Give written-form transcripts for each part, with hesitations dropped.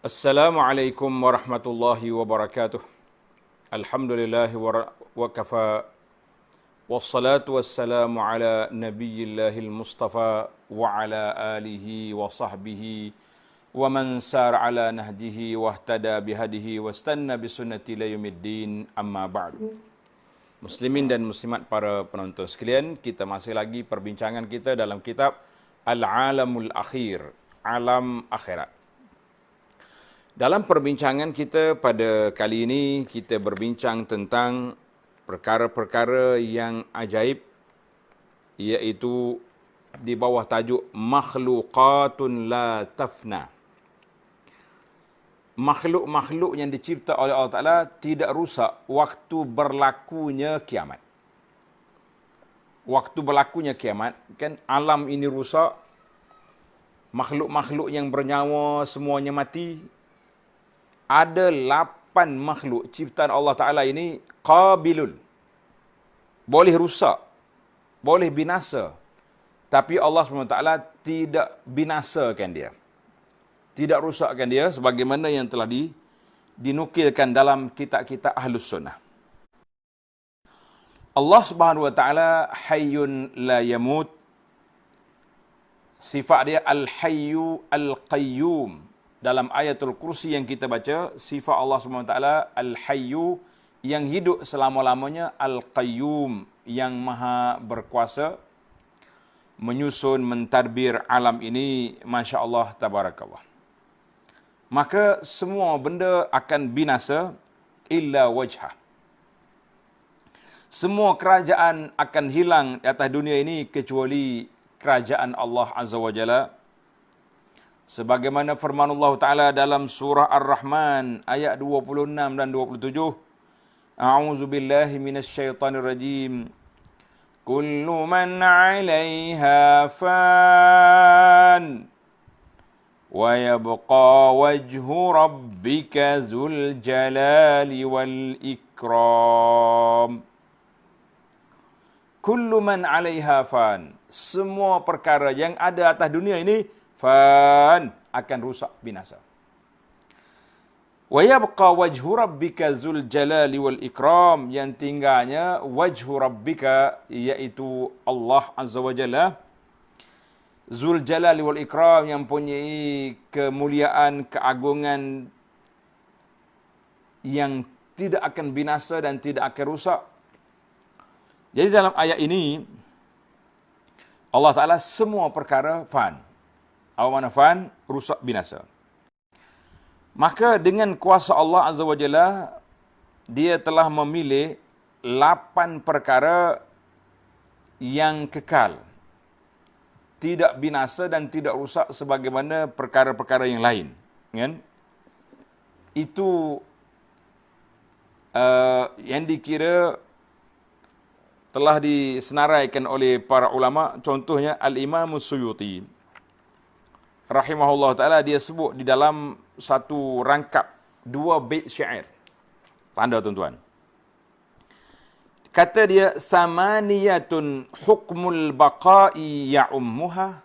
Assalamualaikum warahmatullahi wabarakatuh. Alhamdulillah wa kafa. Wassalatu wassalamu ala nabiyillahil mustafa wa ala alihi wa sahbihi wa man sar ala nahjihi wa ihtada bihadihi wa istanna bisunnati ila yaumiddin, amma ba'du. Muslimin dan muslimat para penonton sekalian, kita masih lagi perbincangan kita dalam kitab Al-Alamul Akhir, Alam Akhirat. Dalam perbincangan kita pada kali ini, kita berbincang tentang perkara-perkara yang ajaib, iaitu di bawah tajuk Makhluqatun la tafna. Makhluk-makhluk yang dicipta oleh Allah Ta'ala tidak rusak waktu berlakunya kiamat. Waktu berlakunya kiamat, kan alam ini rusak, makhluk-makhluk yang bernyawa semuanya mati. Ada 8 makhluk ciptaan Allah Ta'ala ini qabilun. Boleh rusak, boleh binasa. Tapi Allah SWT tidak binasakan dia. Tidak rusakkan dia sebagaimana yang telah dinukilkan dalam kitab-kitab Ahlus Sunnah. Allah Subhanahu wa taala hayyun la yamut. Sifat dia al-hayyu al-qayyum. Dalam ayatul kursi yang kita baca, sifat Allah SWT al-hayyu, yang hidup selama-lamanya, al-qayyum, yang maha berkuasa, menyusun, mentadbir alam ini, Masya Allah, tabarakallah. Maka semua benda akan binasa, illa wajhah. Semua kerajaan akan hilang di atas dunia ini, kecuali kerajaan Allah Azza wa Jalla. Sebagaimana firman Allah Ta'ala dalam surah Ar-Rahman ayat 26 dan 27. A'udzu billahi minasyaitonir rajim. Kullu man 'alaiha fan wa yabqa wajhu rabbika dzul jalali wal ikram. Kullu man 'alaiha fan. Semua perkara yang ada atas dunia ini fan, akan rusak binasa. Wa yabqa wajhu rabbika dzul jalali wal ikram, yang tinggalnya wajhu rabbika, iaitu Allah Azza wa Jalla, dzul jalali wal ikram, yang mempunyai kemuliaan, keagungan yang tidak akan binasa dan tidak akan rusak. Jadi dalam ayat ini Allah Ta'ala semua perkara fan. Awana fan, rusak binasa. Maka dengan kuasa Allah Azza wa Jalla, dia telah memilih 8 perkara yang kekal, tidak binasa dan tidak rusak sebagaimana perkara-perkara yang lain. Kan? Itu yang dikira telah disenaraikan oleh para ulama. Contohnya Al-Imam Suyuti rahimahullah ta'ala, dia sebut di dalam satu rangkap 2 bait syair. Tanda tuan-tuan. Kata dia, samaniyatun hukmul baqa'i ya'ummuha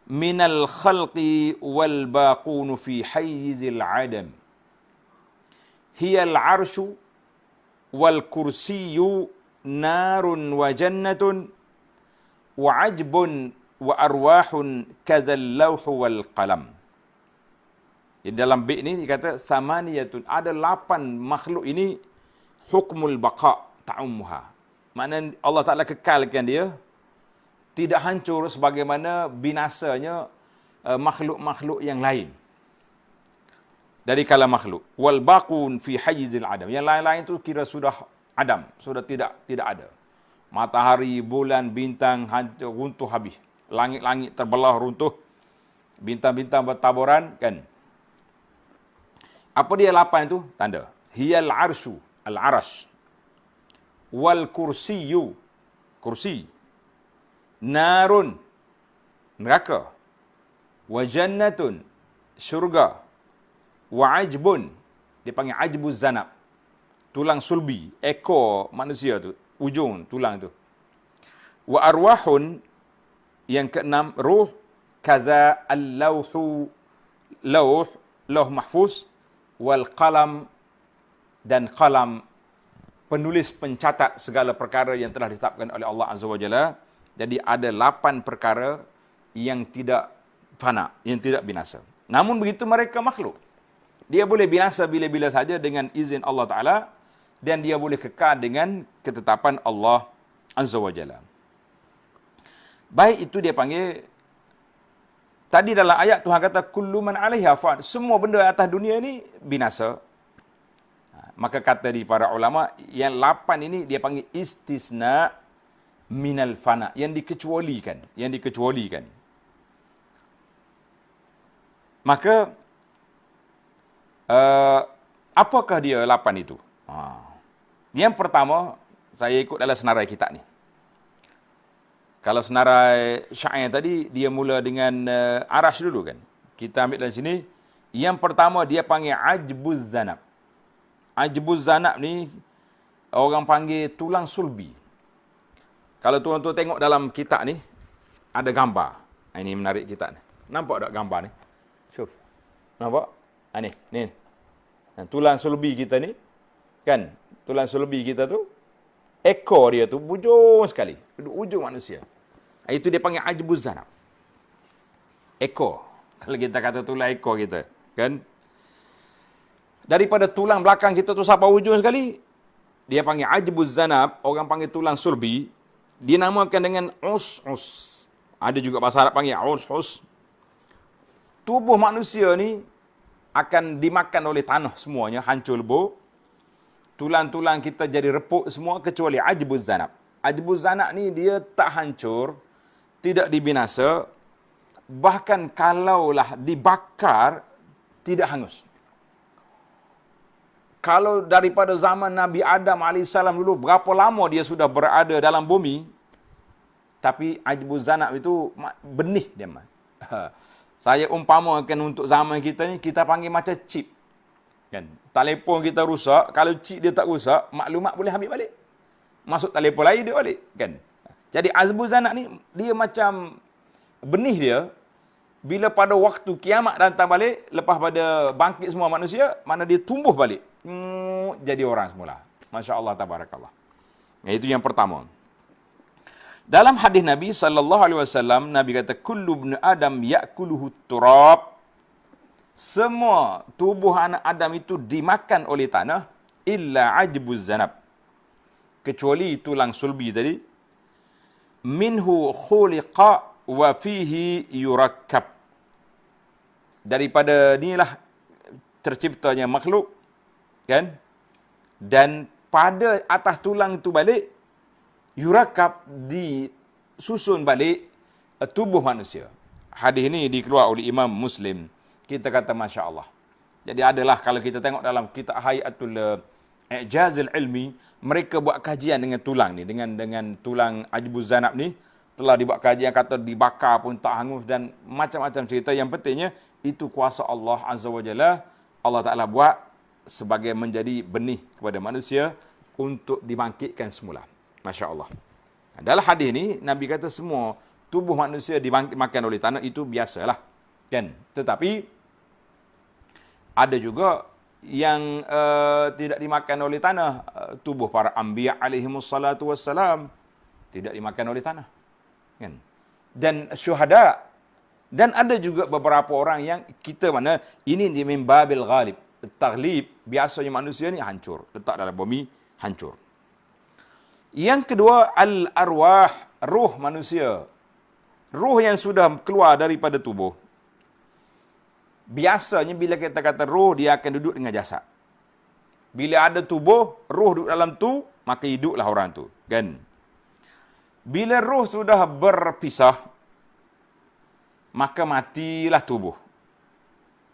minal khalqi wal baqunu fi hayzil adam. Hiyal arshu wal kursiyu narun wa jannatun wa ajbun wa arwahun kadzal lauhu wal qalam. Di dalam bait ini dikata samaniyatun, ada 8 makhluk ini hukmul baqa ta'ummuha. Maknanya Allah Ta'ala kekalkan dia, tidak hancur sebagaimana binasanya makhluk-makhluk yang lain dari kalangan makhluk. Wal baqun fi hayzil adam. Yang lain-lain itu kira sudah adam, sudah tidak ada. Matahari, bulan, bintang hancur, runtuh habis. Langit-langit terbelah runtuh, bintang-bintang bertaburan, kan? Apa dia 8 itu? Tanda. Hiyal arsyu, al-arash. Wal kursiyu, kursi. Narun, neraka. Wa jannatun, syurga. Wa ajbun, dipanggil ajbuz zanab, tulang sulbi, ekor manusia tu, ujung tulang tu. Wa arwahun, yang keenam, ruh. Kaza al-lauhu, lauh, Lauh Mahfuz wal qalam, dan qalam, penulis pencatat segala perkara yang telah ditetapkan oleh Allah Azza wa Jalla. Jadi ada 8 perkara yang tidak fana, yang tidak binasa. Namun begitu mereka makhluk. Dia boleh binasa bila-bila saja dengan izin Allah Ta'ala, dan dia boleh kekal dengan ketetapan Allah Azza wa Jalla. Baik itu dia panggil, tadi dalam ayat Tuhan kata, kullu man 'alaiha fan, semua benda atas dunia ini binasa. Maka kata di para ulama, yang 8 ini dia panggil istisna minal fana, yang dikecualikan, Maka apakah dia 8 itu? Yang pertama, saya ikut dalam senarai kita ni. Kalau senarai syair tadi, dia mula dengan arash dulu kan. Kita ambil dari sini. Yang pertama, dia panggil ajbuz zanab. Ajbuz zanab ni, orang panggil tulang sulbi. Kalau tuan-tuan tengok dalam kitab ni, ada gambar. Ini menarik kitab ni. Nampak tak gambar ni? Syuf. Nampak? Ni. Tulang sulbi kita ni, kan? Tulang sulbi kita tu, ekor dia tu bujung sekali. Duduk ujung manusia. Itu dia panggil ajbuz zanab. Ekor. Kalau kita kata tulang ekor kita, kan? Daripada tulang belakang kita tu sampai ujung sekali, dia panggil ajbuz zanab, orang panggil tulang sulbi. Dinamakan dengan us. Ada juga bahasa Arab panggil us. Tubuh manusia ni akan dimakan oleh tanah semuanya, hancur lebur. Tulang-tulang kita jadi repuk semua kecuali ajbuz zanab. Ajbuz zanab ni dia tak hancur, tidak dibinasa, bahkan kalaulah dibakar tidak hangus. Kalau daripada zaman Nabi Adam AS dulu, berapa lama dia sudah berada dalam bumi, tapi ajbuz zanab itu benih dia. Saya umpamakan untuk zaman kita ni, kita panggil macam chip. Kan? Telefon kita rusak, kalau chip dia tak rusak, maklumat boleh ambil balik. Masuk telefon lain dia balik. Kan? Jadi ajbuz zanab ni, dia macam benih dia, bila pada waktu kiamat datang balik, lepas pada bangkit semua manusia, mana dia tumbuh balik. Jadi orang semula. Masya Allah, tabarakallah. Itu yang pertama. Dalam hadis Nabi SAW, Nabi kata, kullu ibn Adam ya'kuluhu turab. Semua tubuh anak Adam itu dimakan oleh tanah, illa ajbuz zanab. Kecuali tulang sulbi tadi. Minhu khuliqa wa fihi yurakkab. Daripada inilah terciptanya makhluk, kan? Dan pada atas tulang itu balik, yurakkab, disusun balik tubuh manusia. Hadis ini dikeluar oleh Imam Muslim. Kita kata Masya Allah. Jadi adalah kalau kita tengok dalam kitab Hayatul I'jazil Ilmi, mereka buat kajian dengan tulang ni, dengan tulang ajbuz zanab ni, telah dibuat kajian, kata dibakar pun tak hangus dan macam-macam cerita. Yang pentingnya itu kuasa Allah Azza wa Jalla. Allah Ta'ala buat sebagai menjadi benih kepada manusia untuk dibangkitkan semula. Masya Allah. Dalam hadis ni, Nabi kata semua tubuh manusia dimakan oleh tanah, itu biasalah. Kan? Tetapi ada juga yang tidak dimakan oleh tanah. Tubuh para anbiya alaihimussalatu wassalam tidak dimakan oleh tanah. Kan? Dan syuhada. Dan ada juga beberapa orang yang kita mana, ini di mimbabil ghalib. Taghlib, biasanya manusia ni hancur. Letak dalam bumi, hancur. Yang kedua, al-arwah, ruh manusia. Ruh yang sudah keluar daripada tubuh. Biasanya bila kita kata ruh, dia akan duduk dengan jasad. Bila ada tubuh, ruh duduk dalam tu, maka hiduplah orang tu. Kan? Bila ruh sudah berpisah, maka matilah tubuh.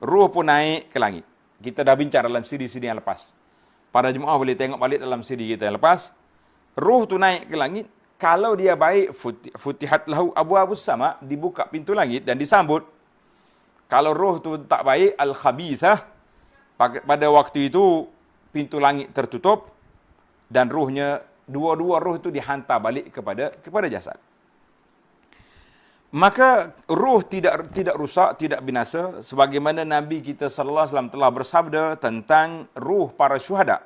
Ruh pun naik ke langit. Kita dah bincang dalam siri-siri yang lepas. Para jemaah boleh tengok balik dalam siri kita yang lepas. Ruh tu naik ke langit. Kalau dia baik, futihat lahu abwabus sama, dibuka pintu langit dan disambut. Kalau roh tu tak baik, al-khabithah, pada waktu itu pintu langit tertutup dan ruhnya, dua-dua ruh itu dihantar balik kepada jasad. Maka ruh tidak rusak, tidak binasa, sebagaimana Nabi kita sallallahu alaihi wasallam telah bersabda tentang ruh para syuhada.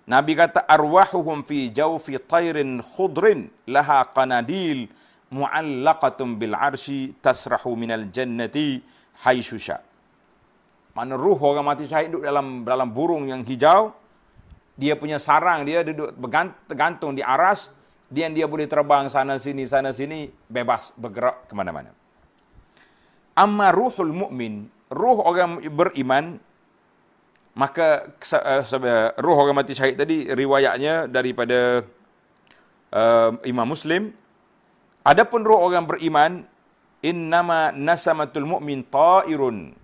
Nabi kata arwahuhum fi jawfi tayrin khudrin laha qanadil mu'allaqatun bil arsy tasrahu minal jannati haitsu sya. Mana ruh orang mati syahid duduk dalam burung yang hijau, dia punya sarang dia duduk tergantung di aras, dia boleh terbang sana sini bebas bergerak ke mana-mana. Amma ruhul mukmin, ruh orang beriman, maka ruh orang mati syahid tadi riwayatnya daripada Imam Muslim. Adapun ruh orang beriman, innama nasamatul mu'min ta'irun.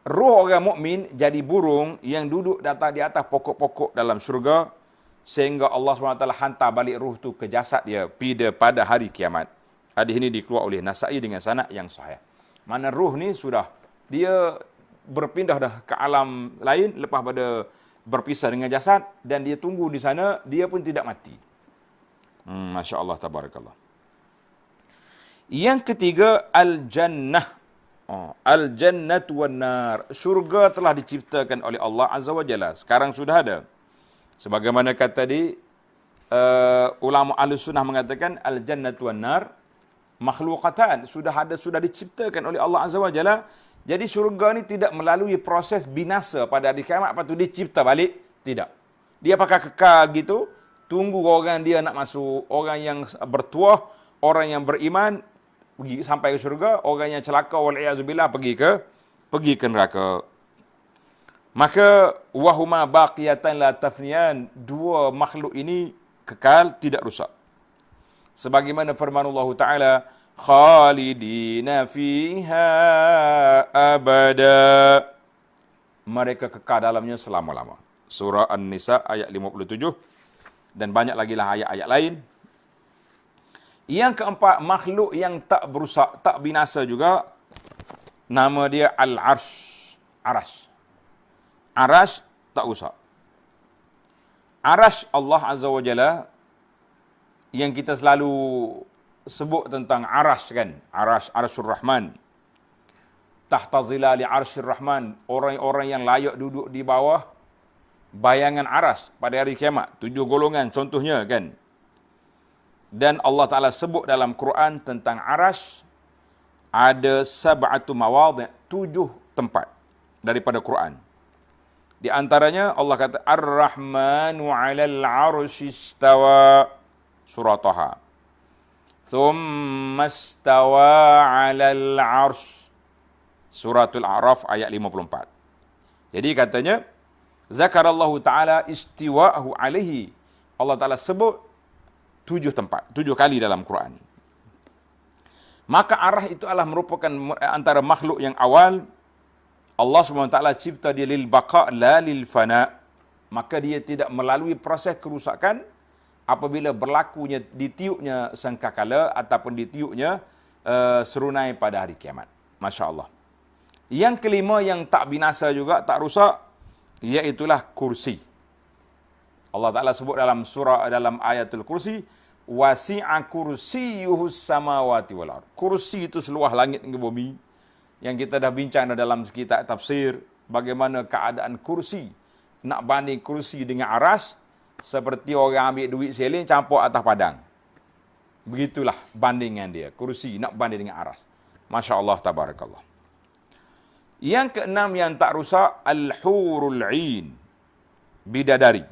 Ruh orang mukmin jadi burung yang duduk di atas pokok-pokok dalam syurga, sehingga Allah SWT hantar balik ruh tu ke jasad dia pada hari kiamat. Hadis ini dikeluar oleh Nasa'i dengan sanad yang sahih. Mana ruh ni sudah dia berpindah dah ke alam lain lepas pada berpisah dengan jasad, dan dia tunggu di sana, dia pun tidak mati. Masya Allah, tabarakallah. Yang ketiga, al-jannah. Al-jannatu wan nar. Syurga telah diciptakan oleh Allah Azza wa Jalla. Sekarang sudah ada. Sebagaimana kata tadi, ulama Ahlus Sunnah mengatakan al-jannatu wan nar makhluqatan, sudah diciptakan oleh Allah Azza wa Jalla. Jadi syurga ni tidak melalui proses binasa pada hari kiamat lepas tu dicipta balik, tidak. Dia pakai kekal gitu, tunggu orang dia nak masuk, orang yang bertuah, orang yang beriman pergi sampai ke syurga, orang yang celaka wal iazubillah pergi ke neraka. Maka wahuma baqiyatan la tafniyan, dua makhluk ini kekal tidak rusak. Sebagaimana firman Allah Taala, khalidina fiha abada. Mereka kekal dalamnya selama-lama. Surah An-Nisa ayat 57 dan banyak lagi lah ayat-ayat lain. Yang keempat, makhluk yang tak berusak, tak binasa juga, nama dia Al-Arsh. Arash. Arash tak rusak. Arash Allah Azza wa Jalla, yang kita selalu sebut tentang Arash kan, Arash, Arshur Rahman. Tahta zilali Arshur Rahman, orang-orang yang layak duduk di bawah bayangan Arash pada hari kiamat. 7 golongan contohnya kan. Dan Allah Ta'ala sebut dalam Quran tentang Arash, ada sab'atu mawadhi', 7 tempat daripada Quran. Di antaranya Allah kata Ar-Rahmanu 'alal 'arsy istawa, surah Taha. Thumma istawa 'alal 'arsy, suratul A'raf ayat 54. Jadi katanya zakarallahu ta'ala istiwa'ahu 'alaihi. Allah Ta'ala sebut 7 tempat, 7 kali dalam Quran. Maka arah itu adalah merupakan antara makhluk yang awal. Allah SWT cipta dia lil baqa' la lil fana'. Maka dia tidak melalui proses kerusakan apabila berlakunya ditiupnya sangkakala ataupun ditiupnya serunai pada hari kiamat. Masya Allah. Yang kelima yang tak binasa juga, tak rusak, iaitulah kursi. Allah Ta'ala sebut dalam ayatul kursi, wasi'a kursiyuhus samawati wal ard. Kursi itu seluas langit dan bumi. Yang kita dah bincang dalam kitab tafsir, bagaimana keadaan kursi. Nak banding kursi dengan aras, seperti orang ambil duit seling campur atas padang. Begitulah bandingan dia. Kursi nak banding dengan aras. Masya Allah, tabarakallah. Yang keenam yang tak rusak, al-hurul 'ain, bidadari.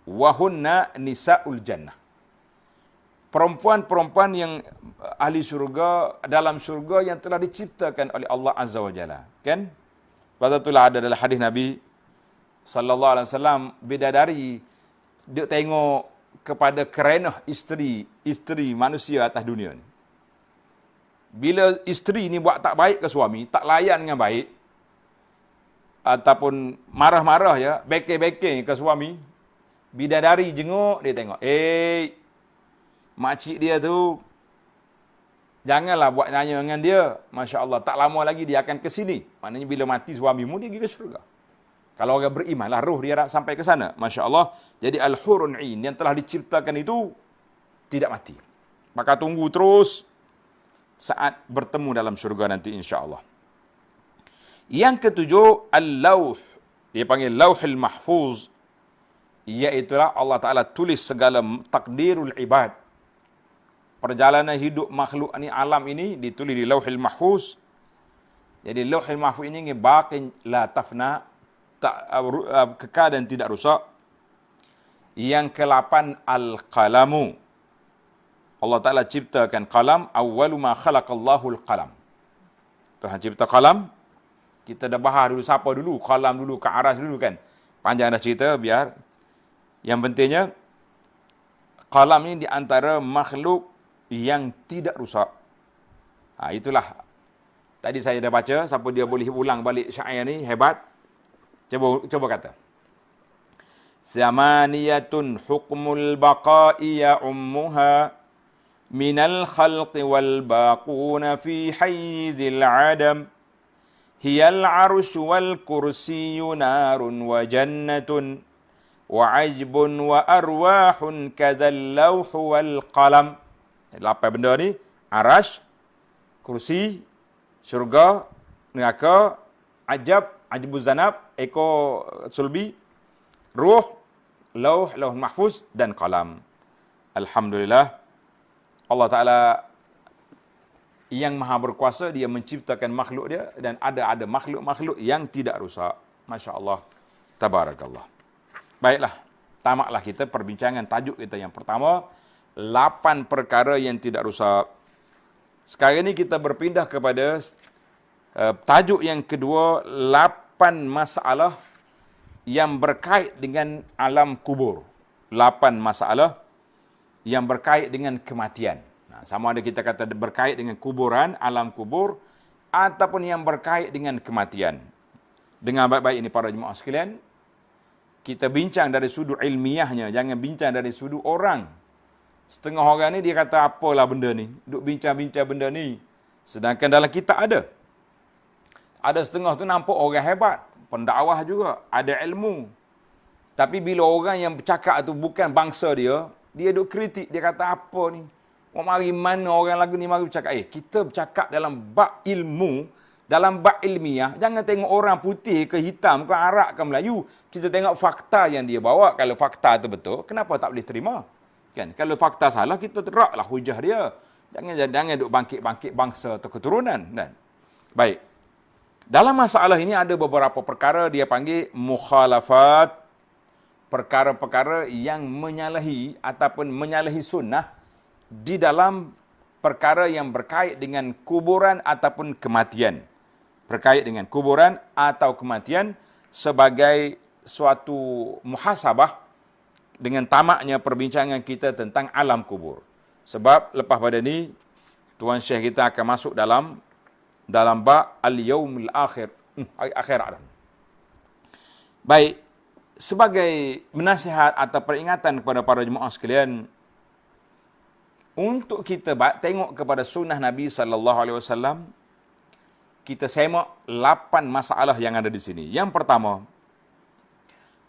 Wahunna nisa'ul jannah. Perempuan-perempuan yang ahli syurga, dalam syurga yang telah diciptakan oleh Allah Azza wa Jalla. Kan? Lepas itulah ada dalam hadis Nabi sallallahu alaihi wasallam, bidadari dia tengok kepada kerenah isteri manusia atas dunia ni. Bila isteri ni buat tak baik ke suami, tak layan dengan baik, ataupun marah-marah ya, beke-beke ke suami, bidadari jenguk, dia tengok, makcik dia tu, janganlah buat nanya dengan dia. Masya Allah, tak lama lagi dia akan ke sini. Maknanya bila mati suamimu, dia pergi ke syurga. Kalau orang beriman lah, ruh dia sampai ke sana. Masya Allah. Jadi al-hurun 'ain yang telah diciptakan itu tidak mati. Maka tunggu terus saat bertemu dalam syurga nanti insya-Allah. Yang ketujuh, al-lauh. Dia panggil lauhul mahfuz. Iaitulah Allah Ta'ala tulis segala takdirul ibad. Perjalanan hidup makhluk ni, alam ini ditulis di lauhul mahfuz. Jadi lauhul mahfuz ini baqin la tafna, kekal dan tidak rusak. Yang ke-8, al-qalamu. Allah Ta'ala ciptakan qalam. Awwalu ma khalaqallahu al-qalam. Tuhan cipta qalam. Kita dah bahas dulu siapa dulu, qalam dulu, ke aras dulu kan. Panjang dah cerita, biar. Yang pentingnya, qalam ini di antara makhluk yang tidak rusak. Itulah. Tadi saya dah baca, siapa dia boleh ulang balik syair ni, hebat. Coba kata. Zamaniyatun hukmul baqa'i ya'ummuha minal khalqi wal baquna fi hayzil adam. Hiyal arsy wal kursiyyu narun wa jannatun wa ajbun wa arwahun kadzal lauhu wal qalam. 8 benda ni, arasy, kursi, syurga, neraka, ajbuz zanab, ekor sulbi, ruh, lauh mahfuz dan qalam. Alhamdulillah, Allah Ta'ala yang maha berkuasa, dia menciptakan makhluk dia, dan ada makhluk-makhluk yang tidak rusak. Masya Allah, tabarakallah. Baiklah, tamatlah kita perbincangan tajuk kita yang pertama, 8 perkara yang tidak rusak. Sekarang ini kita berpindah kepada tajuk yang kedua, 8 masalah yang berkait dengan alam kubur. 8 masalah yang berkait dengan kematian. Sama ada kita kata berkait dengan kuburan, alam kubur, ataupun yang berkait dengan kematian. Dengar baik-baik ini para jemaah sekalian. Kita bincang dari sudut ilmiahnya, jangan bincang dari sudut orang. Setengah orang ni dia kata apalah benda ni, duk bincang-bincang benda ni. Sedangkan dalam kitab ada. Ada setengah tu nampak orang hebat, pendakwah juga, ada ilmu. Tapi bila orang yang bercakap tu bukan bangsa dia, dia duk kritik, dia kata apa ni? Mari mana orang lagu ni mari bercakap. Kita bercakap dalam bab ilmu, dalam bab ilmiah. Jangan tengok orang putih ke hitam ke Arab ke Melayu. Kita tengok fakta yang dia bawa. Kalau fakta itu betul, kenapa tak boleh terima? Kan? Kalau fakta salah, kita teraklah hujah dia. Jangan duk bangkit-bangkit bangsa atau keturunan. Dan baik. Dalam masalah ini ada beberapa perkara dia panggil mukhalafat. Perkara-perkara yang menyalahi ataupun menyalahi sunnah di dalam perkara yang berkait dengan kuburan ataupun kematian. Berkait dengan kuburan atau kematian sebagai suatu muhasabah dengan tamaknya perbincangan kita tentang alam kubur. Sebab lepas pada ni, Tuan Syekh kita akan masuk dalam bab al-yaumil akhir, akhirat. Baik, sebagai menasihat atau peringatan kepada para jemaah sekalian, untuk kita tengok kepada sunnah Nabi SAW, kita semak 8 masalah yang ada di sini. Yang pertama,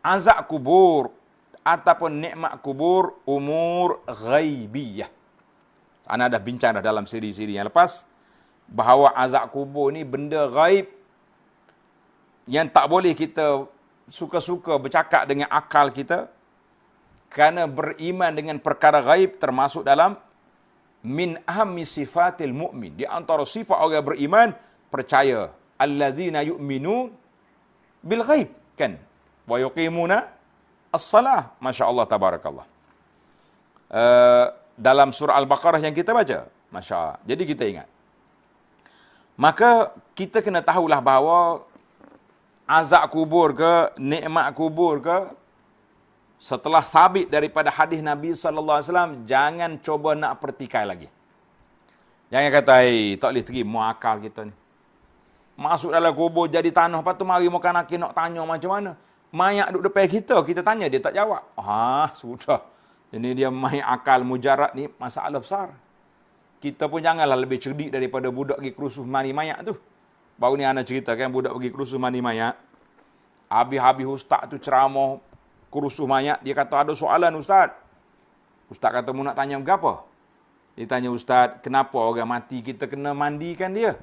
azab kubur ataupun nikmat kubur umur ghaibiyah. Ana dah bincang dah dalam siri-siri yang lepas, bahawa azab kubur ni benda ghaib yang tak boleh kita suka-suka bercakap dengan akal kita, kerana beriman dengan perkara ghaib termasuk dalam min ahammi sifatil mu'min. Di antara sifat orang beriman, percaya. Allazina yu'minun bil ghaib. Kan? Wa yuqimuna as-salah. Masya Allah, tabarakallah. Dalam surah Al-Baqarah yang kita baca. Masya Allah. Jadi kita ingat. Maka kita kena tahulah bahawa azab kubur ke, nikmat kubur ke, setelah sabit daripada hadis Nabi SAW, jangan coba nak pertikai lagi. Jangan kata, tak boleh terima akal kita ni. Masuk dalam kubur jadi tanah, lepas tu mari makan aki nak tanya macam mana. Mayat duduk depan kita tanya, dia tak jawab. Sudah. Ini dia main akal mujarad ni, masalah besar. Kita pun janganlah lebih cerdik daripada budak pergi kerusuh mani mayat tu. Baru ni anak cerita kan, budak pergi kerusuh mani mayat. Habis-habis ustaz tu ceramah, kerusuh mayat, dia kata ada soalan ustaz. Ustaz kata, mu nak tanya apa? Dia tanya, Ustaz, kenapa orang mati kita kena mandikan dia?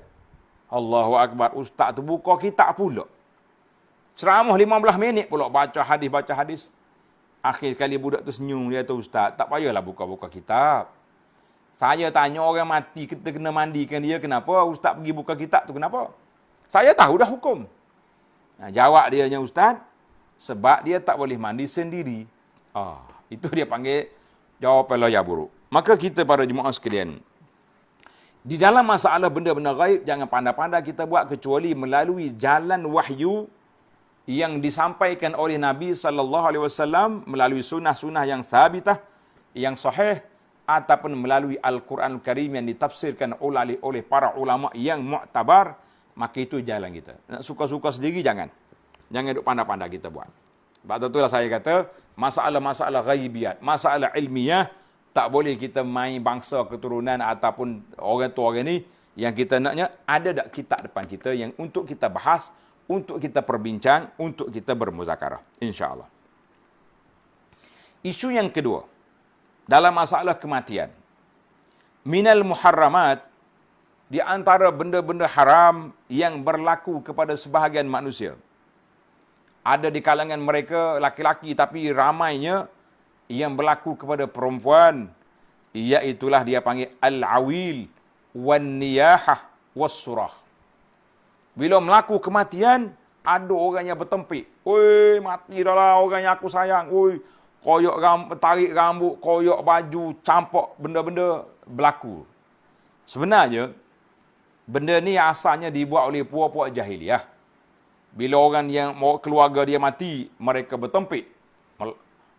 Allahu Akbar. Ustaz tu buka kitab pula. Ceramah 15 minit pula baca hadis. Akhir sekali budak tu senyum. Dia kata, Ustaz, tak payahlah buka-buka kitab. Saya tanya orang mati kita kena mandikan dia, kenapa? Ustaz pergi buka kitab tu, kenapa? Saya tahu dah hukum. Nah, jawab dia, Ustaz, sebab dia tak boleh mandi sendiri. Itu dia panggil jawapan lawyer buruk. Maka kita para jemaah sekalian, di dalam masalah benda-benda gaib, jangan pandai-pandai kita buat kecuali melalui jalan wahyu yang disampaikan oleh Nabi SAW melalui sunnah-sunnah yang sabitah, yang sahih, ataupun melalui Al-Quran Al-Karim yang ditafsirkan oleh para ulama yang mu'tabar, maka itu jalan kita. Nak suka-suka sendiri, jangan. Jangan duk pandai-pandai kita buat. Sebab itulah saya kata, masalah-masalah ghaibiyat, masalah ilmiah, tak boleh kita main bangsa keturunan ataupun orang tua orang ni, yang kita naknya ada tak kitab depan kita yang untuk kita bahas, untuk kita perbincang, untuk kita bermuzakarah. InsyaAllah. Isu yang kedua, dalam masalah kematian. Minal muharramat, di antara benda-benda haram yang berlaku kepada sebahagian manusia. Ada di kalangan mereka laki-laki, tapi ramainya yang berlaku kepada perempuan, iaitulah dia panggil al-awil, wan-niyahah, was-surah. Bila melaku kematian, ada orang yang bertempik. Oi, mati dah lah orang yang aku sayang. Oi, koyok tarik rambut, koyok baju, campak, benda-benda berlaku. Sebenarnya, benda ni asalnya dibuat oleh puak-puak jahiliah. Bila orang yang keluarga dia mati, mereka bertempik.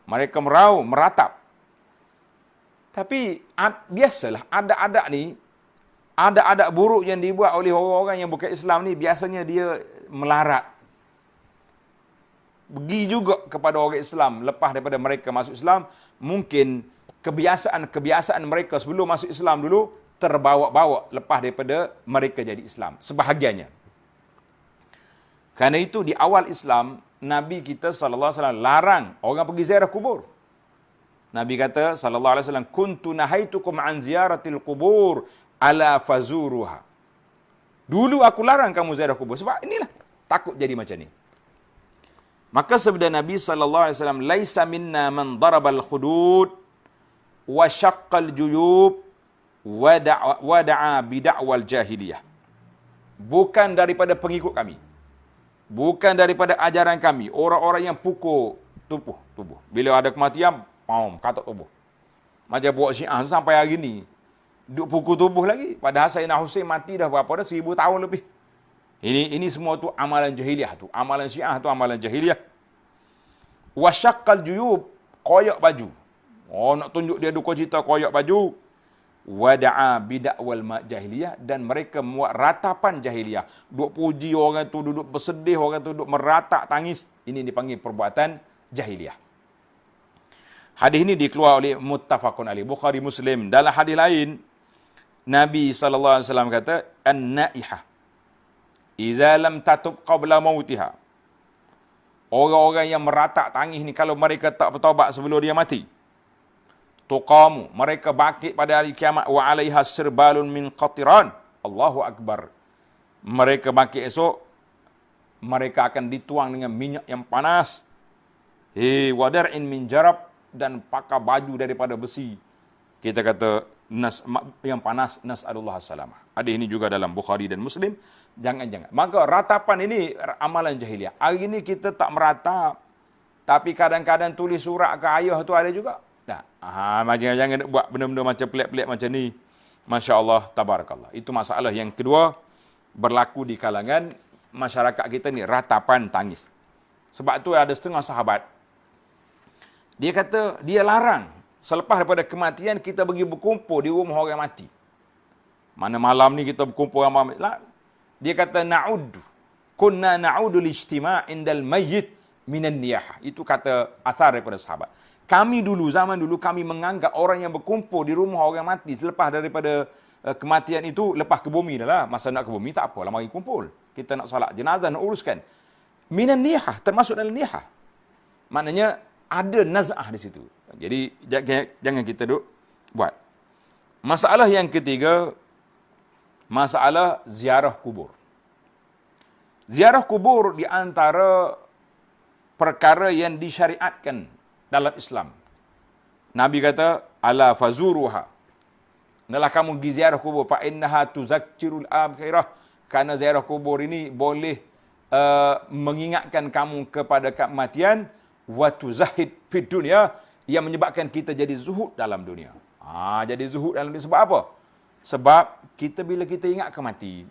Mereka meraung, meratap. Tapi, biasalah, adat-adat ni, adat-adat buruk yang dibuat oleh orang-orang yang bukan Islam ni, biasanya dia melarat. Pergi juga kepada orang Islam, lepas daripada mereka masuk Islam, mungkin kebiasaan mereka sebelum masuk Islam dulu, terbawa-bawa lepas daripada mereka jadi Islam. Sebahagiannya. Kerana itu, di awal Islam, Nabi kita SAW larang orang pergi ziarah kubur. Nabi kata SAW, kuntu nahaitukum an ziyaratil kubur, ala fazuruha. Dulu aku larang kamu ziarah kubur. Sebab inilah, takut jadi macam ni. Maka sabda Nabi SAW, laisa minna man darabal khudud, wa syaqqal juyub, wa da'a bida'wal jahiliyah. Bukan daripada pengikut kami. Bukan daripada ajaran kami. Orang-orang yang pukul tubuh. Bila ada kematian, katak tubuh. Macam buat Syiah sampai hari ni. Duk pukul tubuh lagi. Padahal Sayyidina Hussein mati dah berapa dah? 1000 tahun lebih. Ini semua tu amalan jahiliah tu. Amalan Syiah tu amalan jahiliah. Wasyaqqal juyub, koyak baju. Nak tunjuk dia duka cita koyak baju. Wada'a bida'wal jahiliyah, dan mereka membuat ratapan jahiliyah. Duk puji orang tu, duduk bersedih, orang tu duduk meratak tangis. Ini dipanggil perbuatan jahiliyah. Hadis ini dikeluar oleh muttafaqun alaih, Bukhari Muslim. Dalam hadis lain, Nabi SAW kata, an-naihah idza lam tatub qabla mautiha. Orang-orang yang meratak tangis ni, kalau mereka tak bertaubat sebelum dia mati, tuqamu, mereka bangkit pada hari kiamat, wa alaiha sirbalun min qatiran. Allahu Akbar. Mereka bangkit esok, mereka akan dituang dengan minyak yang panas. Wa dar'in min jarab, dan pakai baju daripada besi. Kita kata yang panas, nas'alullah salamah. Ada ini juga dalam Bukhari dan Muslim. Jangan. Maka ratapan ini amalan jahiliah. Hari ini kita tak meratap, tapi kadang-kadang tulis surat ke ayah tu ada juga. Jangan buat benda-benda macam pelik-pelik macam ni. Masya Allah, tabarakallah. Itu masalah yang kedua, berlaku di kalangan masyarakat kita ni, ratapan tangis. Sebab tu ada setengah sahabat, dia kata, dia larang, selepas daripada kematian, kita pergi berkumpul di rumah orang mati. Mana malam ni kita berkumpul orang mati. Dia kata, kunna na'udu lijtima' indal mayyit minan niyahah. Itu kata asar daripada sahabat. Kami dulu, zaman dulu, kami menganggap orang yang berkumpul di rumah orang mati selepas daripada kematian itu, lepas ke bumi dah lah. Masa nak ke bumi, tak apalah, mari kumpul. Kita nak salat jenazah, nak uruskan. Minan niyahah, termasuk dalam niyahah. Maknanya, ada naz'ah di situ. Jadi, jangan kita duk buat. Masalah yang ketiga, masalah ziarah kubur. Ziarah kubur di antara perkara yang disyariatkan dalam Islam. Nabi kata, ala fazuruha. Hendaklah kamu pergi ziarah kubur, fa innaha tuzakkirul akhirah. Karena ziarah kubur ini boleh mengingatkan kamu kepada kematian, wa tuzahid fid dunya, yang menyebabkan kita jadi zuhud dalam dunia. Jadi zuhud dalam dunia sebab apa? Sebab kita bila kita ingat kemati,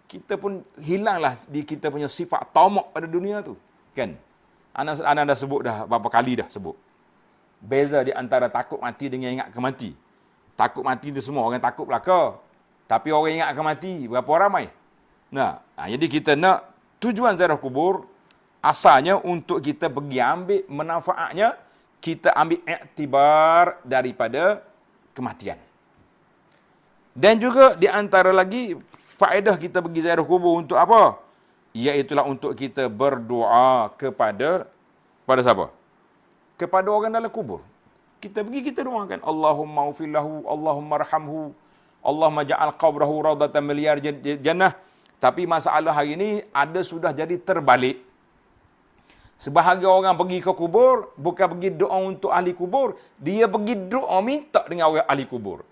kita pun hilanglah di kita punya sifat tamak pada dunia tu, kan? Ana dah sebut dah berapa kali dah sebut. Beza di antara takut mati dengan ingat kemati. Takut mati tu semua orang takut belaka. Tapi orang ingat kemati berapa ramai? Jadi kita nak tujuan ziarah kubur asalnya untuk kita pergi ambil manfaatnya, kita ambil iktibar daripada kematian. Dan juga di antara lagi faedah kita pergi ziarah kubur untuk apa? Iaitulah untuk kita berdoa kepada siapa? Kepada orang dalam kubur. Kita pergi, kita doakan, Allahumma ufir lahu, Allahumma arhamhu, Allahumma ja'al qabrahu raudatan min riyadil jannah. Tapi masalah hari ini ada sudah jadi terbalik. Sebahagian orang pergi ke kubur, bukan pergi doa untuk ahli kubur, dia pergi doa minta dengan orang ahli kubur.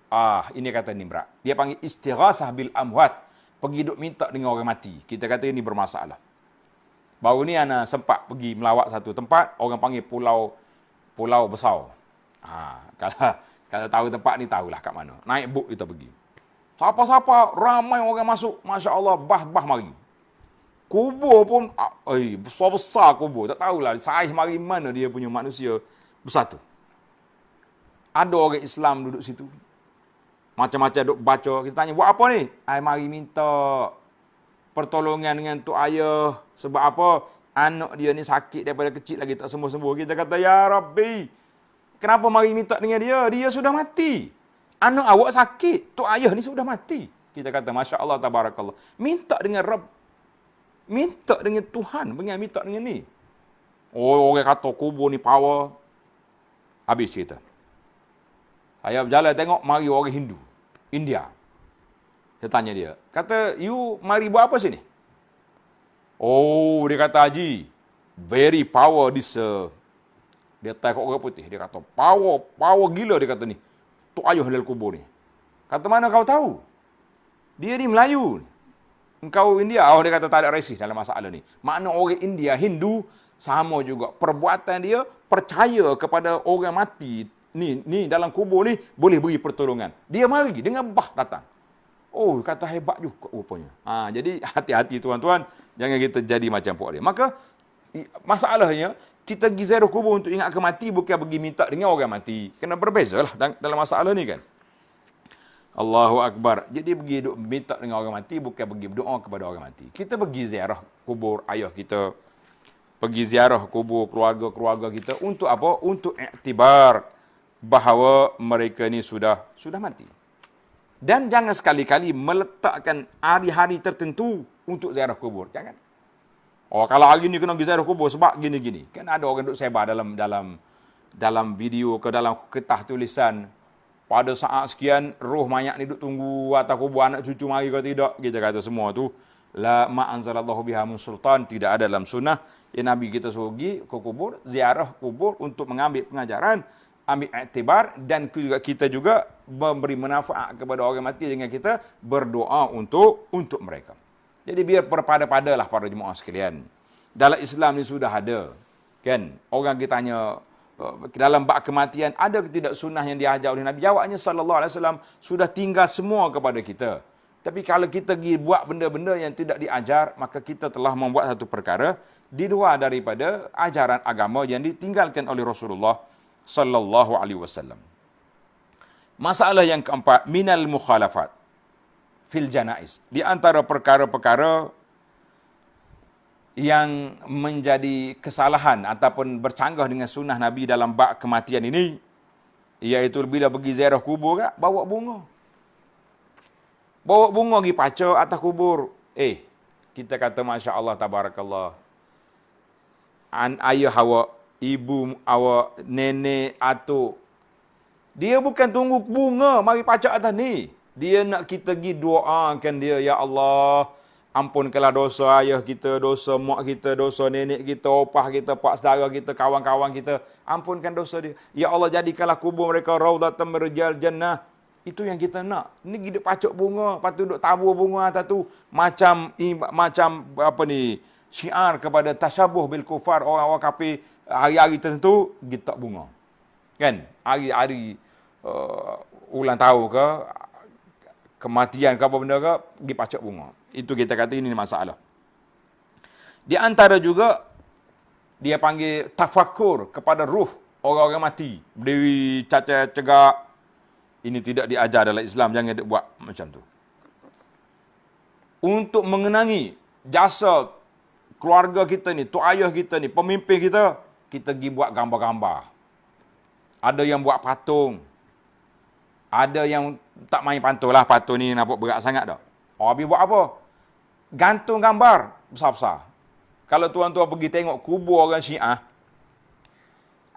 Ini kata ni berat. Dia panggil istighasah bil amwat. Pergi duk minta dengan orang mati. Kita kata ini bermasalah. Baru ni ana sempat pergi melawat satu tempat, orang panggil Pulau Besar. Kalau tahu tempat ni tahulah kat mana. Naik bot kita pergi. Siapa-siapa ramai orang masuk, masya-Allah, bah mari. Kubur pun besar-besar kubur. Tak tahulah saiz mari mana dia punya manusia besar tu. Ada orang Islam duduk situ. Macam-macam duk baca. Kita tanya, buat apa ni? Mari minta pertolongan dengan tok ayah. Sebab apa? Anak dia ni sakit daripada kecil lagi tak sembuh-sembuh. Kita kata, ya Rabbi, kenapa mari minta dengan dia? Dia sudah mati. Anak awak sakit. Tok ayah ni sudah mati. Kita kata, Masya Allah, Tabarakallah. Minta dengan Rabb. Minta dengan Tuhan. Bukan minta dengan ni. Orang kata kubur ni power. Habis cerita. Saya berjalan tengok, mari orang Hindu. India. Saya tanya dia. Kata, you mari buat apa sini? Dia kata, Haji, very power this. Dia tengok orang putih. Dia kata, power gila, dia kata ni. Tok ayah dalam kubur ni. Kata, mana kau tahu? Dia ni Melayu. Engkau India. Dia kata, tak ada resih dalam masalah ni. Makna orang India, Hindu, sama juga. Perbuatan dia percaya kepada orang mati. Ni dalam kubur ni boleh beri pertolongan. Dia mari dengan bah datang. Kata hebat juga rupanya. Jadi hati-hati tuan-tuan, jangan kita jadi macam puak dia. Maka masalahnya kita pergi ziarah kubur untuk ingat kemati, bukan pergi minta dengan orang mati. Kena berbezalah dalam masalah ni kan. Allahu Akbar. Jadi pergi duk minta dengan orang mati, bukan pergi berdoa kepada orang mati. Kita pergi ziarah kubur ayah kita, pergi ziarah kubur keluarga-keluarga kita untuk apa? Untuk iktibar bahawa mereka ni sudah mati. Dan jangan sekali-kali meletakkan hari-hari tertentu untuk ziarah kubur. Jangan. Kalau hari ni kena pergi ziarah kubur sebab gini-gini. Kan ada orang duk sebar dalam video ke dalam kertas tulisan, pada saat sekian roh mayat ni duk tunggu atas kubur, anak cucu mari ke tidak. Kita kata semua tu la ma anzalallahu biha min sultan, tidak ada dalam sunnah. Nabi kita suruh pergi ke kubur, ziarah kubur untuk mengambil pengajaran, ambil iktibar, dan juga kita juga memberi manfaat kepada orang mati dengan kita berdoa untuk mereka. Jadi biar berpada-padalah para jemaah sekalian. Dalam Islam ni sudah ada, kan? Orang kita tanya dalam bab kematian ada ke tidak sunnah yang diajar oleh Nabi? Jawabnya sallallahu alaihi wasallam sudah tinggal semua kepada kita. Tapi kalau kita pergi buat benda-benda yang tidak diajar, maka kita telah membuat satu perkara di luar daripada ajaran agama yang ditinggalkan oleh Rasulullah sallallahu alaihi wasallam. Masalah yang keempat, minal mukhalafat fil janaiz. Di antara perkara-perkara yang menjadi kesalahan ataupun bercanggah dengan sunnah Nabi dalam bab kematian ini, iaitu bila pergi ziarah kubur, bawa bunga. Bawa bunga pergi paca atas kubur. Kita kata Masya Allah, Tabarakallah. Ayah awak, ibu awak, nenek, atuk, Dia bukan tunggu bunga mari pacak atas ni. Dia nak kita pergi doakan dia, ya Allah, ampunkanlah dosa ayah kita, dosa mak kita, dosa nenek kita, opah kita, pak saudara kita, kawan-kawan kita. Ampunkan dosa dia. Ya Allah, jadikanlah kubur mereka raudhatan mirjal jannah. Itu yang kita nak. Ni kita pacak bunga, lepas tu duk tabur bunga atas tu macam apa ni, syiar kepada tasyabuh bil kufar, orang-orang kafir hari-hari tertentu kita bunga. Kan? Hari-hari ulang tahun ke, kematian ke apa benda ke, pergi pacak bunga. Itu kita kata ini masalah. Di antara juga, dia panggil tafakur kepada ruh orang-orang mati. Berdiri, cacat, cegak. Ini tidak diajar dalam Islam, jangan buat macam tu. Untuk mengenangi jasa keluarga kita ni, tok ayah kita ni, pemimpin kita, kita pergi buat gambar-gambar. Ada yang buat patung. Ada yang tak main patung lah. Patung ni nampak berat sangat dah. Habis buat apa? Gantung gambar besar-besar. Kalau tuan-tuan pergi tengok kubur orang Syiah,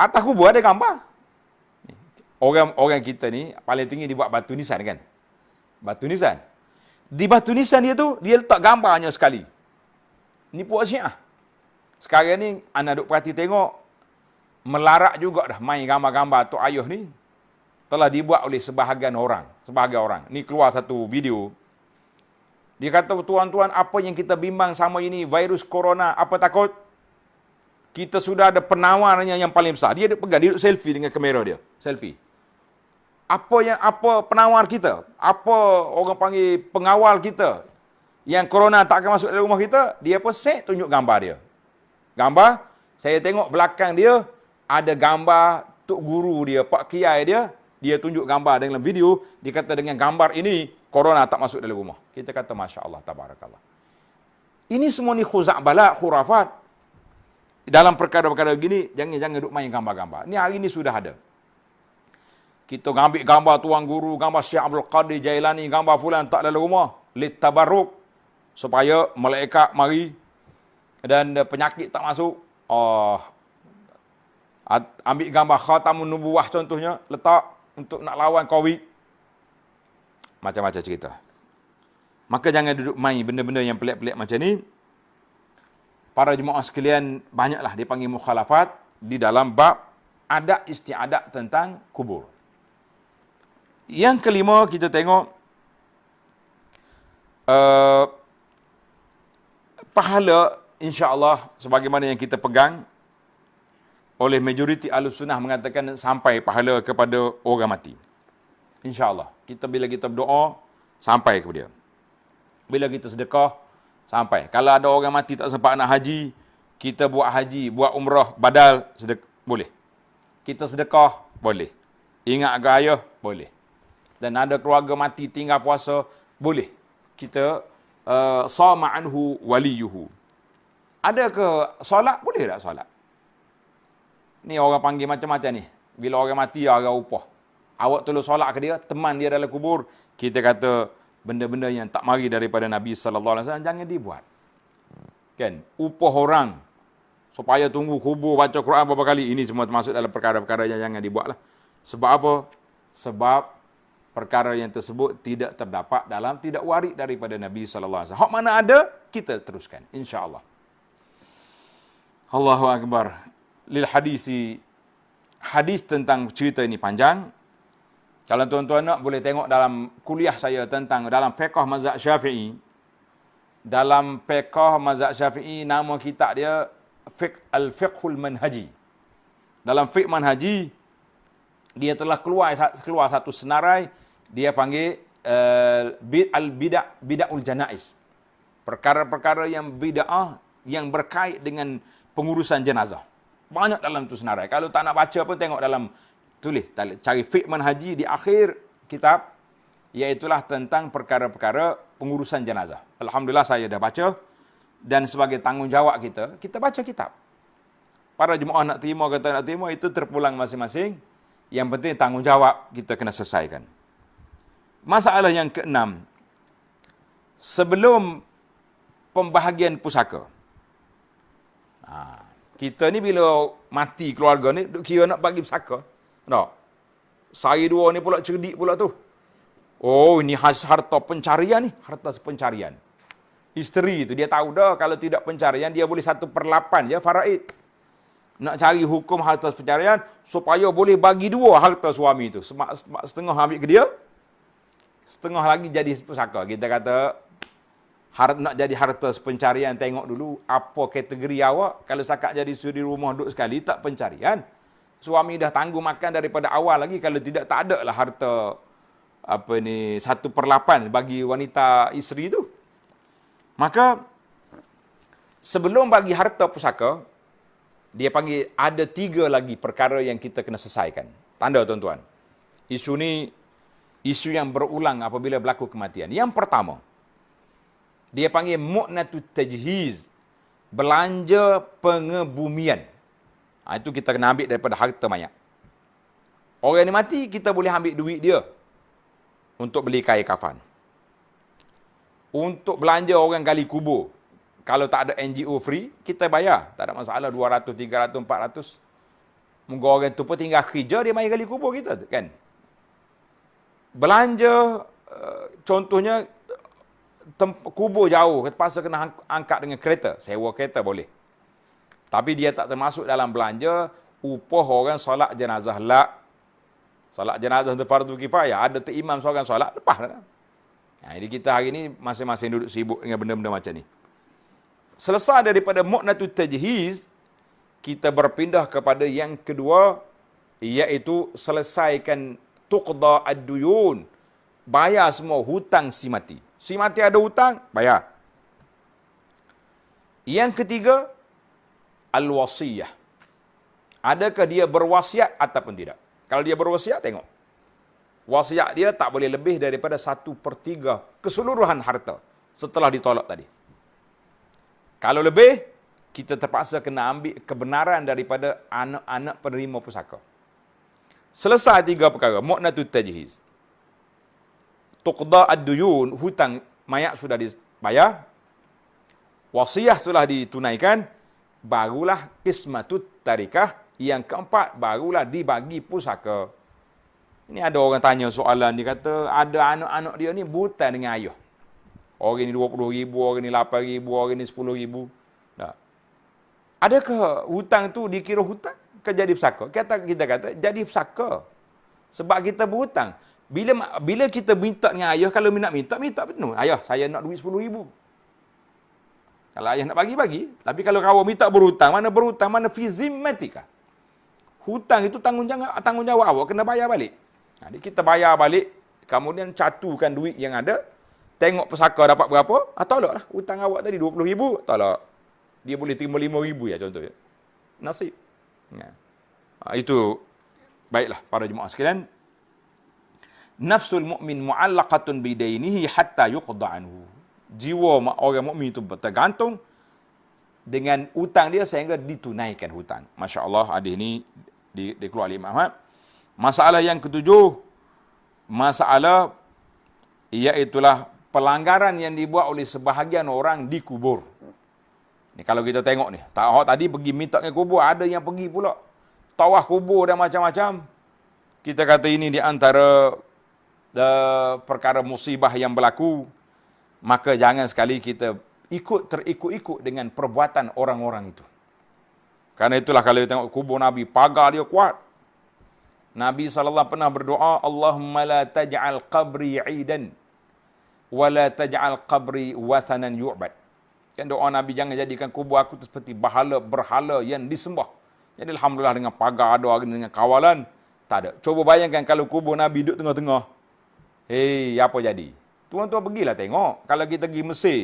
atas kubur ada gambar. Orang kita ni paling tinggi dibuat batu nisan kan? Batu nisan. Di batu nisan dia tu, dia letak gambarnya sekali. Ni puak Syiah. Sekarang ni, anak duk perhati tengok, melarak juga dah main gambar-gambar tok ayah ni. Telah dibuat oleh sebahagian orang. Ni keluar satu video. Dia kata, tuan-tuan, apa yang kita bimbang sama ini, virus corona, apa takut? Kita sudah ada penawarnya yang paling besar. Dia pegang, dia selfie dengan kamera dia. Selfie. Apa penawar kita? Apa orang panggil pengawal kita? Yang corona tak akan masuk dalam rumah kita, dia apa? Set tunjuk gambar dia. Gambar, saya tengok belakang dia, ada gambar tok guru dia, pak kiai dia tunjuk gambar dalam video, dia kata dengan gambar ini, corona tak masuk dalam rumah. Kita kata, Masya Allah, tabarakallah. Ini semua ni khuza'balak, khurafat. Dalam perkara-perkara begini, jangan duk main gambar-gambar. Ni hari ni sudah ada. Kita ambil gambar tuan guru, gambar Syekh Abdul Qadir Jailani, gambar fulan tak dalam rumah. Lit tabarruk. Supaya malaikat mari dan penyakit tak masuk. Ambil gambar Khatamun Nubuwah contohnya, letak untuk nak lawan COVID. Macam-macam cerita. Maka jangan duduk main benda-benda yang pelik-pelik macam ni. Para jemaah sekalian, banyaklah dipanggil mukhalafat di dalam bab adat istiadat tentang kubur. Yang kelima, kita tengok pahala, insya-Allah, sebagaimana yang kita pegang oleh majoriti Ahlussunnah mengatakan sampai pahala kepada orang mati. InsyaAllah. Bila kita berdoa, sampai kepada dia. Bila kita sedekah, sampai. Kalau ada orang mati tak sempat nak haji, kita buat haji, buat umrah, badal, boleh. Kita sedekah, boleh. Ingat agak ayah, boleh. Dan ada keluarga mati tinggal puasa, boleh. Kita sama anhu waliyuhu. Ada ke solat? Boleh tak solat? Ni orang panggil macam-macam ni. Bila orang mati, orang upah. Awak tolong solat ke dia, teman dia dalam kubur. Kita kata benda-benda yang tak mari daripada Nabi SAW, jangan dibuat. Kan? Upah orang supaya tunggu kubur, baca Quran beberapa kali. Ini semua termasuk dalam perkara-perkara yang jangan dibuat lah. Sebab apa? Sebab perkara yang tersebut tidak terdapat dalam, tidak waris daripada Nabi SAW. Hak mana ada, kita teruskan. InsyaAllah. Allahu Akbar. Lil hadisi. Hadis tentang cerita ini panjang. Kalau tuan-tuan nak, boleh tengok dalam kuliah saya tentang dalam fiqh mazhab Syafi'i. Dalam fiqh mazhab Syafi'i, nama kitab dia Al-Fiqhul Manhaji. Dalam fiqh manhaji, dia telah keluar satu senarai, dia panggil Bid'ul Janaiz. Perkara-perkara yang bid'ah yang berkait dengan pengurusan jenazah. Banyak dalam tu senarai. Kalau tak nak baca pun tengok dalam, tulis, cari fiqh manhaji di akhir kitab, iaitulah tentang perkara-perkara pengurusan jenazah. Alhamdulillah saya dah baca, dan sebagai tanggungjawab kita baca kitab. Para jemaah nak terima ke tak nak terima, itu terpulang masing-masing. Yang penting tanggungjawab kita kena selesaikan. Masalah yang keenam, sebelum pembahagian pusaka. Kita ni bila mati keluarga ni, kira nak bagi pusaka. Tak. Sari dua ni pula cerdik pula tu. Oh, ini harta pencarian ni. Harta pencarian. Isteri tu dia tahu dah kalau tidak pencarian dia boleh 1/8 je faraid. Nak cari hukum harta pencarian supaya boleh bagi 2 harta suami tu. Setengah ambil ke dia, setengah lagi jadi pusaka. Kita kata nak jadi harta pencarian, tengok dulu apa kategori awak. Kalau setakat jadi suri rumah duduk sekali tak pencarian. Suami dah tanggung makan daripada awal lagi. Kalau tidak, tak ada lah harta 1/8 bagi wanita isteri tu. Maka sebelum bagi harta pusaka, dia panggil ada 3 lagi perkara yang kita kena selesaikan. Tanda tuan-tuan. Isu ni isu yang berulang apabila berlaku kematian. Yang pertama, dia panggil mu'natut tajhiz, belanja pengebumian. Itu kita kena ambil daripada harta mayat. Orang ni mati, kita boleh ambil duit dia untuk beli kain kafan. Untuk belanja orang gali kubur, kalau tak ada NGO free, kita bayar. Tak ada masalah, 200, 300, 400. Moga orang tu pun tinggal kerja, dia main gali kubur kita, kan? Belanja, contohnya, kubur jauh, terpaksa kena angkat dengan kereta. Sewa kereta boleh. Tapi dia tak termasuk dalam belanja upah orang solat jenazah. Solat jenazah itu fardu kifayah. Ada tu imam seorang solat, lepas dah. Jadi kita hari ni masing-masing duduk sibuk dengan benda-benda macam ni. Selesai daripada mu'natut tajhiz, kita berpindah kepada yang kedua, iaitu selesaikan tuqda ad-duyun. Bayar semua hutang si mati. Si mati ada hutang, bayar. Yang ketiga, al-wasiyah. Adakah dia berwasiat ataupun tidak? Kalau dia berwasiat, tengok. Wasiat dia tak boleh lebih daripada 1/3 keseluruhan harta setelah ditolak tadi. Kalau lebih, kita terpaksa kena ambil kebenaran daripada anak-anak penerima pusaka. Selesai 3 perkara. Mu'natut tajhiz. Tuqda ad-duyun, hutang mayat sudah dibayar. Wasiat sudah ditunaikan. Barulah qismatut tarikah. Yang keempat, barulah dibagi pusaka. Ini ada orang tanya soalan, dia kata, ada anak-anak dia ni buta dengan ayah. Orang ni 20,000, orang ni 8,000, orang ni 10,000. Tak. Adakah hutang tu dikira hutang ke jadi pusaka? Kita kata jadi pusaka. Sebab kita berhutang. Bila kita minta dengan ayah, kalau minta penuh. Ayah, saya nak duit 10,000. Kalau ayah nak bagi. Tapi kalau kau minta berhutang, mana fi zimmatika. Hutang itu tanggungjawab awak, kena bayar balik. Jadi kita bayar balik, kemudian catukan duit yang ada, tengok pesaka dapat berapa, tolaklah. Hutang awak tadi 20,000, tolak. Dia boleh terima 5,000 ya contohnya. Nasib. Itu, baiklah para jemaah sekalian. Nafsul mu'min mu'allaqatun bidainihi hatta yuqda anhu. Jiwa orang mukmin itu tergantung dengan hutang dia sehingga ditunaikan hutang. Masya Allah, hadis ini dikeluarkan oleh Imam Ahmad. Masalah yang ketujuh, masalah iaitulah pelanggaran yang dibuat oleh sebahagian orang di kubur. Ni kalau kita tengok ni, tadi pergi minta ke kubur, ada yang pergi pula tawaf kubur dan macam-macam. Kita kata ini di antara perkara musibah yang berlaku. Maka jangan sekali kita terikut-ikut dengan perbuatan orang-orang itu. Karena itulah kalau kita tengok kubur Nabi, pagar dia kuat. Nabi SAW pernah berdoa, Allahumma la taj'al qabri 'idan wa la taj'al qabri wathanan yu'bad. Kan doa Nabi, jangan jadikan kubur aku tu seperti berhala yang disembah. Jadi alhamdulillah dengan pagar ada, dengan kawalan, tak ada. Cuba bayangkan kalau kubur Nabi duduk tengah-tengah. Apa jadi? Tuan-tuan pergilah tengok. Kalau kita pergi Mesir,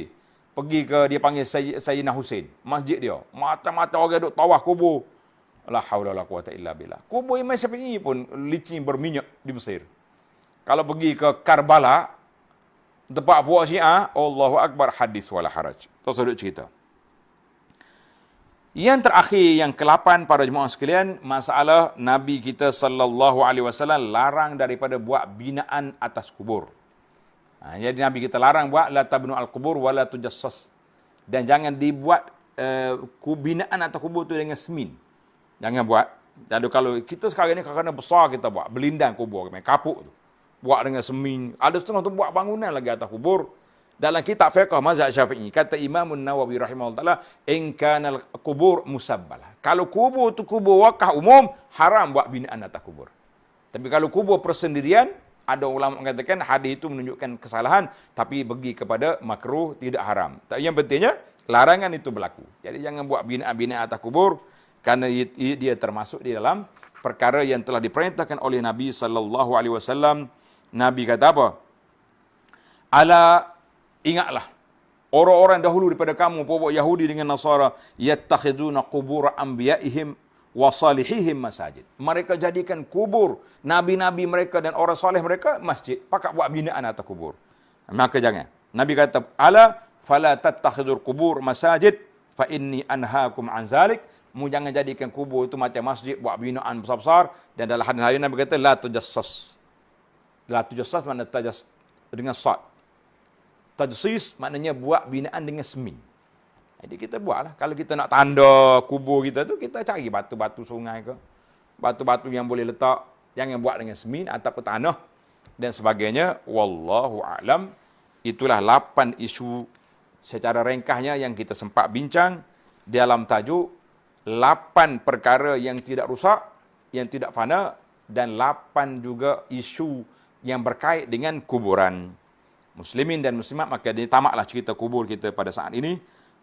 pergi ke dia panggil Sayyidina Hussein, masjid dia, mata-mata orang duduk tawaf kubur. La haula la quwata illa billah. Kubur Imam Syafi'i pun licin berminyak di Mesir. Kalau pergi ke Karbala, tempat puak Syiah, Allahu Akbar, hadis wala haraj. Tu sudut cerita. Yang terakhir, yang ke-8 para jemaah sekalian, masalah Nabi kita sallallahu alaihi wasallam larang daripada buat binaan atas kubur. Jadi Nabi kita larang buat la tabnu al-qubur wala tujassas. Dan jangan dibuat binaan atas kubur tu dengan semin. Jangan buat. Dan kalau kita sekarang ni kadang-kadang besar kita buat, belindang kubur, main kapuk tu. Buat dengan semin. Ada setengah tu buat bangunan lagi atas kubur. Dalam kitab fiqh mazhab Syafi'i, kata Imam Nawawi rahimahullah taala, in kana al-qubur musabbalah. Kalau kubur tu kubur wakaf umum, haram buat binaan atas kubur. Tapi kalau kubur persendirian, ada ulama mengatakan hadis itu menunjukkan kesalahan, tapi pergi kepada makruh, tidak haram. Tapi yang pentingnya, larangan itu berlaku. Jadi jangan buat binaan-binaan atas kubur, kerana dia termasuk di dalam perkara yang telah diperintahkan oleh Nabi SAW. Nabi kata apa? Ala, ingatlah, orang-orang dahulu daripada kamu, pokok Yahudi dengan Nasara, yattakhiduna qubur anbiya'ihim wa salihihim masajid. Mereka jadikan kubur nabi-nabi mereka dan orang soleh mereka masjid. Pakat buat binaan atas kubur. Maka jangan. Nabi kata, ala fala tattakhidul qubur masajid fa inni anhaakum an zalik. Mu jangan jadikan kubur itu macam masjid, buat binaan besar-besar. Dan dalam hadis lain Nabi kata, la tujassas. La tujassas makna tajas dengan sad. Tajsis maknanya buat binaan dengan semin. Jadi kita buatlah. Kalau kita nak tanda kubur kita tu, kita cari batu-batu sungai ke. Batu-batu yang boleh letak. Jangan buat dengan semin ataupun tanah. Dan sebagainya. Wallahu a'lam. Itulah 8 isu secara ringkasnya yang kita sempat bincang dalam tajuk 8 perkara yang tidak rusak, yang tidak fana, dan 8 juga isu yang berkait dengan kuburan. Muslimin dan muslimat, maka tamatlah cerita kubur kita pada saat ini.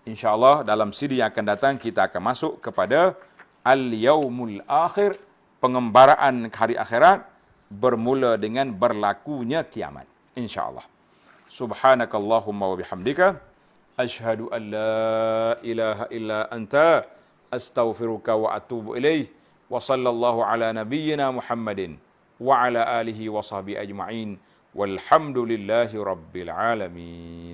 InsyaAllah dalam siri yang akan datang kita akan masuk kepada Al-Yaumul Akhir, pengembaraan hari akhirat, bermula dengan berlakunya kiamat. InsyaAllah. Subhanakallahumma wa bihamdika, ashhadu an la ilaha illa anta, astaghfiruka wa atubu ilaih, wa sallallahu ala nabiyyina Muhammadin wa ala alihi wa sahbihi ajma'in, walhamdulillahi rabbil alamin.